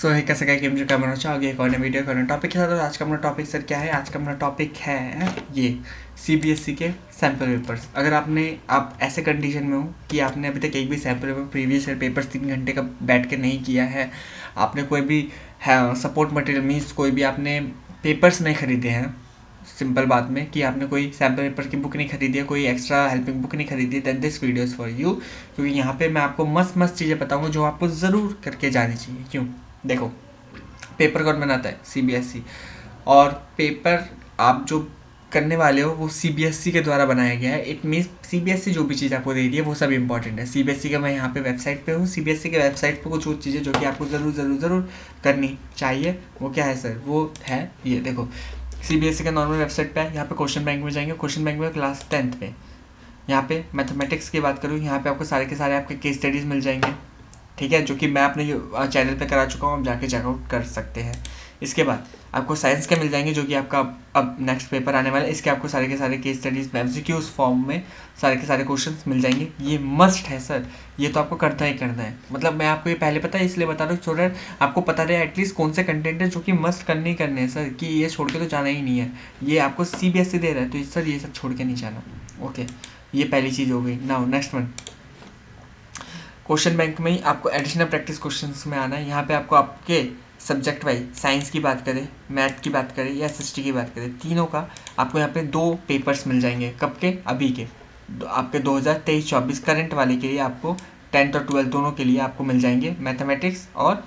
सो है कैसे क्या गेम जो कैमरा आगे एक और वीडियो करना टॉपिक के साथ। आज का अपना टॉपिक सर क्या है? आज का अपना टॉपिक है ये सीबीएसई के सैम्पल पेपर्स। अगर आप ऐसे कंडीशन में हो कि आपने अभी तक एक भी sample paper previous year papers 3 घंटे का बैठ के नहीं किया है, आपने कोई भी सपोर्ट मटेरियल मीन्स कोई भी आपने पेपर्स नहीं खरीदे हैं, सिंपल बात में कि आपने कोई सैम्पल पेपर की बुक नहीं खरीदी है, कोई एक्स्ट्रा हेल्पिंग बुक नहीं खरीदी है, then this video is for you. क्योंकि यहाँ पे मैं आपको मस्त मस्त चीज़ें बताऊँगा जो आपको ज़रूर करके जानी चाहिए। क्यों? देखो, पेपर कौन बनाता है? सीबीएसई। और पेपर आप जो करने वाले हो वो सीबीएसई के द्वारा बनाया गया है। इट मीन्स सीबीएसई जो भी चीज़ आपको दे रही है वो सब इंपॉर्टेंट है। सीबीएसई का मैं यहाँ पे वेबसाइट पे हूँ। सीबीएसई के वेबसाइट पे कुछ वो चीज़ें जो कि आपको ज़रूर ज़रूर ज़रूर करनी चाहिए, वो क्या है सर? वो है ये देखो, सीबीएसई का नॉर्मल वेबसाइट पे है। यहाँ पे क्वेश्चन बैंक में जाएंगे, क्वेश्चन बैंक में क्लास 10th में यहाँ पे मैथमेटिक्स की बात करूँ, यहाँ पे आपको सारे के सारे आपके केस स्टडीज़ मिल जाएंगे, ठीक है, जो कि मैं अपने चैनल पे करा चुका हूँ, आप जाके चेकआउट कर सकते हैं। इसके बाद आपको साइंस के मिल जाएंगे, जो कि आपका अब नेक्स्ट पेपर आने वाला है। इसके आपको सारे के सारे केस स्टडीज़ एमसीक्यूज फॉर्म में सारे के सारे क्वेश्चंस मिल जाएंगे। ये मस्ट है सर, ये तो आपको करना ही करना है। मतलब मैं आपको ये पहले पता है इसलिए बता रहा हूँ, सो दैट आपको पता रहे एटलीस्ट कौन से कंटेंट है जो कि मस्ट करने ही करने हैं सर, कि ये छोड़ के तो जाना ही नहीं है। ये आपको सीबीएसई दे रहा है तो सर ये सब छोड़ के नहीं जाना। ओके, ये पहली चीज़ हो गई। Now next one, question bank में ही आपको एडिशनल प्रैक्टिस क्वेश्चंस में आना है। यहाँ पे आपको आपके सब्जेक्ट वाइज साइंस की बात करें, मैथ की बात करें या एसएसटी की बात करें, तीनों का आपको यहाँ पे 2 पेपर्स मिल जाएंगे। कब के? अभी के आपके 2023-24 करंट वाले के लिए आपको 10th और 12th दोनों के लिए आपको मिल जाएंगे मैथमेटिक्स और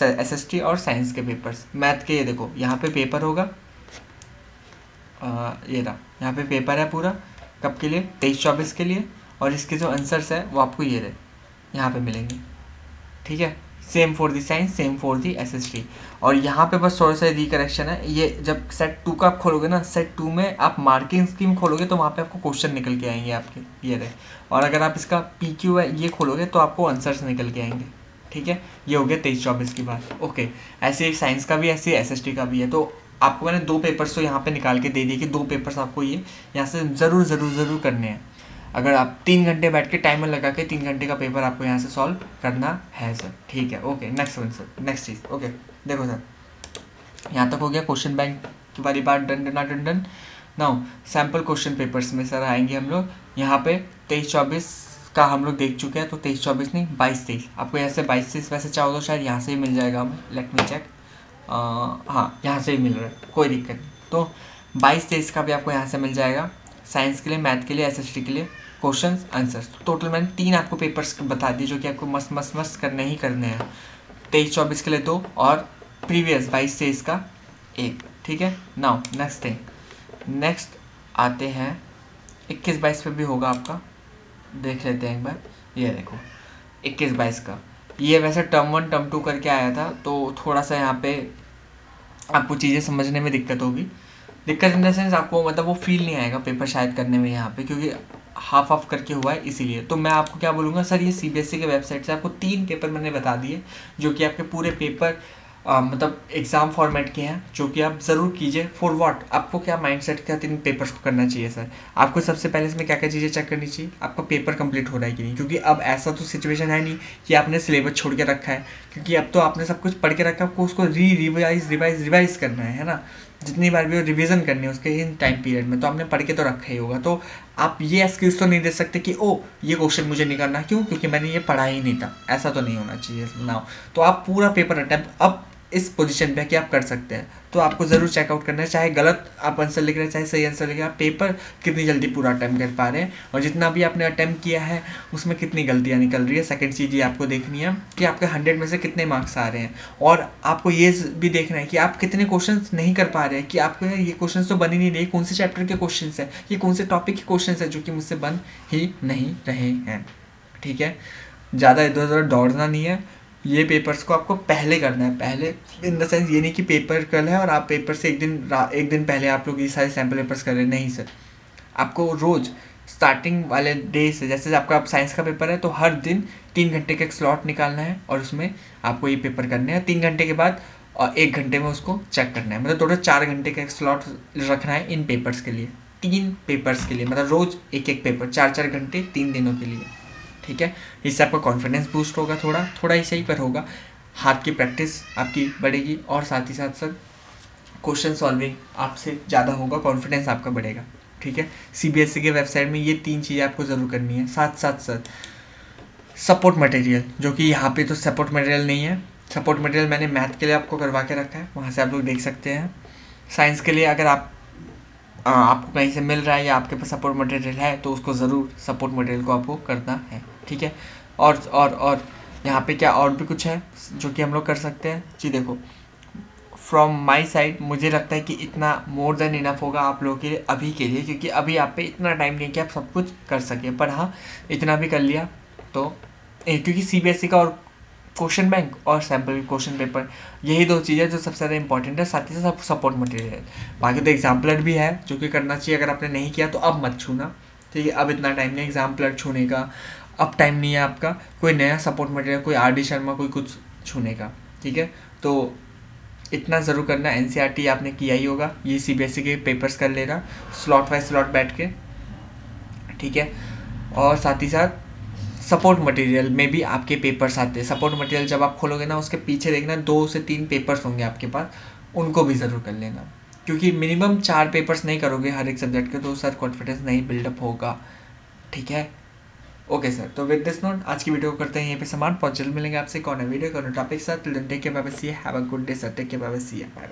एसएसटी और साइंस के पेपर्स। मैथ के ये देखो, यहाँ पे पेपर होगा, ये रहा, यहाँ पे पेपर है पूरा। कब के लिए? 23-24 के लिए। और इसके जो आंसर्स है वो आपको ये रहे यहाँ पे मिलेंगे, ठीक है। Same for the science, same for the SST. और यहाँ पे बस थोड़ा सा रिकरेक्शन है, ये जब सेट 2 का आप खोलोगे ना, सेट 2 में आप मार्किंग स्कीम खोलोगे तो वहाँ पे आपको क्वेश्चन निकल के आएंगे आपके, ये रहे। और अगर आप इसका पीक्यू है ये खोलोगे तो आपको आंसर्स निकल के आएंगे, ठीक है। ये हो गया 23-24 की बात। ओके, ऐसे एक साइंस का भी, ऐसे एसएसटी का भी है। तो आपको मैंने 2 पेपर्स तो यहाँ पे निकाल के दे दिए कि 2 पेपर्स आपको ये यहाँ से ज़रूर ज़रूर ज़रूर करने हैं। अगर आप 3 घंटे बैठ के टाइमर लगा के 3 घंटे का पेपर आपको यहाँ से सॉल्व करना है सर, ठीक है। Okay, next one sir, next चीज़। ओके देखो सर, यहाँ तक हो गया क्वेश्चन बैंक की वाली बात, done done done done. Now sample question papers में सर आएंगे हम लोग। यहाँ पे 23-24 का हम लोग देख चुके हैं, तो 23-24 नहीं 22-23 आपको यहाँ से 22-23 वैसे चाहो तो शायद यहाँ से ही मिल जाएगा हमें, लेट मी चेक। हाँ, यहाँ से ही मिल रहा है, कोई दिक्कत नहीं। तो 22-23 का भी आपको यहाँ से मिल जाएगा, साइंस के लिए, मैथ के लिए, एसएसटी के लिए क्वेश्चंस आंसर्स। टोटल मैंने 3 आपको पेपर्स बता दिए जो कि आपको मस्त मस्त मस्त करने ही करने हैं। 23-24 के लिए 2 और प्रीवियस 22-23 का 1, ठीक है। नाउ नेक्स्ट थिंग, नेक्स्ट आते हैं 21-22 पे भी होगा आपका, देख लेते हैं एक बार। ये देखो 21-22 का, ये वैसे टर्म 1 टर्म 2 करके आया था, तो थोड़ा सा यहाँ पे आपको चीज़ें समझने में दिक्कत होगी। दिक्कत इन द सेंस आपको मतलब वो फील नहीं आएगा पेपर शायद करने में यहाँ पे, क्योंकि हाफ ऑफ करके हुआ है इसीलिए। तो मैं आपको क्या बोलूँगा सर, ये सीबीएसई के वेबसाइट से आपको 3 पेपर मैंने बता दिए जो कि आपके पूरे पेपर मतलब एग्ज़ाम फॉर्मेट के हैं, जो कि आप ज़रूर कीजिए। For what? आपको क्या माइंडसेट के साथ इन पेपर्स को करना चाहिए सर? आपको सबसे पहले इसमें क्या क्या चीज़ें चेक करनी चाहिए, आपका पेपर कंप्लीट हो रहा है कि नहीं। क्योंकि अब ऐसा तो सिचुएशन है नहीं कि आपने सिलेबस छोड़ के रखा है, क्योंकि अब तो आपने सब कुछ पढ़ के रखा है, आपको उसको रिवाइज करना है ना। जितनी बार भी वो रिवीजन करनी है उसके इन टाइम पीरियड में, तो आपने पढ़ के तो रखा ही होगा। तो आप ये एक्सक्यूज़ तो नहीं दे सकते कि ओ ये क्वेश्चन मुझे नहीं करना, क्यों? क्योंकि मैंने ये पढ़ा ही नहीं था। ऐसा तो नहीं होना चाहिए ना। तो आप पूरा पेपर अटेम्प्ट अब इस पोजीशन पे कि आप कर सकते हैं, तो आपको ज़रूर चेकआउट करना है। चाहे गलत आप आंसर लिख रहे हैं, चाहे सही आंसर लिख रहे हैं, आप पेपर कितनी जल्दी पूरा अटैम्प्ट कर पा रहे हैं और जितना भी आपने अटैम्प्ट किया है उसमें कितनी गलतियाँ निकल रही है। सेकंड चीज़ ये आपको देखनी है कि आपके 100 में से कितने मार्क्स आ रहे हैं। और आपको ये भी देखना है कि आप कितने क्वेश्चन नहीं कर पा रहे हैं, कि आपको ये क्वेश्चन तो बन ही नहीं रहे, कौन से चैप्टर के क्वेश्चन है, ये कौन से टॉपिक के क्वेश्चन है जो कि मुझसे बन ही नहीं रहे हैं, ठीक है। ज़्यादा इधर उधर दौड़ना नहीं है, ये पेपर्स को आपको पहले करना है। पहले इन द सेंस ये नहीं कि पेपर कल है और आप पेपर से एक दिन पहले आप लोग ये सारे सैम्पल पेपर्स कर रहे हैं, नहीं सर। आपको रोज़ स्टार्टिंग वाले डे से, जैसे आपका आप साइंस का पेपर है तो हर दिन 3 घंटे का एक स्लॉट निकालना है और उसमें आपको ये पेपर करने हैं। 3 घंटे के बाद और 1 घंटे में उसको चेक करना है, मतलब टोटल 4 घंटे का एक स्लॉट रखना है इन पेपर्स के लिए, 3 पेपर्स के लिए, मतलब रोज़ एक एक पेपर 4-4 घंटे 3 दिनों के लिए, ठीक है। इससे आपका कॉन्फिडेंस बूस्ट होगा, थोड़ा थोड़ा ही सही पर होगा। हाथ की प्रैक्टिस आपकी बढ़ेगी और साथ ही साथ सर क्वेश्चन सॉल्विंग आपसे ज़्यादा होगा, कॉन्फिडेंस आपका बढ़ेगा। ठीक है, सीबीएसई के वेबसाइट में ये 3 चीज़ें आपको ज़रूर करनी है। साथ साथ सर सपोर्ट मटेरियल, जो कि यहाँ पे तो सपोर्ट मटेरियल नहीं है। सपोर्ट मटेरियल मैंने मैथ के लिए आपको करवा के रखा है, वहाँ से आप लोग देख सकते हैं। साइंस के लिए अगर आपको कहीं से मिल रहा है या आपके पास सपोर्ट मटेरियल है तो उसको ज़रूर सपोर्ट मटेरियल को आपको करना है। ठीक है, और यहाँ पे क्या और भी कुछ है जो कि हम लोग कर सकते हैं जी। देखो, फ्रॉम माई साइड मुझे लगता है कि इतना मोर देन इनफ होगा आप लोगों के लिए अभी के लिए, क्योंकि अभी आप पे इतना टाइम नहीं कि आप सब कुछ कर सकें। पर हाँ, इतना भी कर लिया तो क्योंकि सीबीएसई का और क्वेश्चन बैंक और सैम्पल क्वेश्चन पेपर, यही 2 चीज़ें जो सबसे ज़्यादा इंपॉर्टेंट है। साथ ही साथ सपोर्ट मटेरियल, बाकी तो एग्जाम्पलर भी है जो कि करना चाहिए। अगर आपने नहीं किया तो अब मत छूना। ठीक है, अब इतना टाइम नहीं एग्जाम्पलर छूने का, अब टाइम नहीं है आपका कोई नया सपोर्ट मटेरियल, कोई आर.डी. शर्मा, कोई कुछ छूने का। ठीक है, तो इतना ज़रूर करना। एनसीईआरटी आपने किया ही होगा, ये सीबीएसई के पेपर्स कर लेना स्लॉट बाय स्लॉट बैठ के। ठीक है, और साथ ही साथ सपोर्ट मटेरियल में भी आपके पेपर्स आते हैं। सपोर्ट मटेरियल जब आप खोलोगे ना, उसके पीछे देखना 2 से 3 पेपर्स होंगे आपके पास, उनको भी ज़रूर कर लेना। क्योंकि मिनिमम 4 पेपर्स नहीं करोगे हर एक सब्जेक्ट के तो सर कॉन्फिडेंस नहीं बिल्डअप होगा। ठीक है, ओके सर। तो विद दिस नोट आज की वीडियो को करते हैं यहीं पे समाप्त। बहुत जल्द मिलेंगे आपसे कौन है वीडियो कौन टॉपिक के साथ। Take care, bye bye, see you, have a good day sir. Take care, bye bye, see you, bye.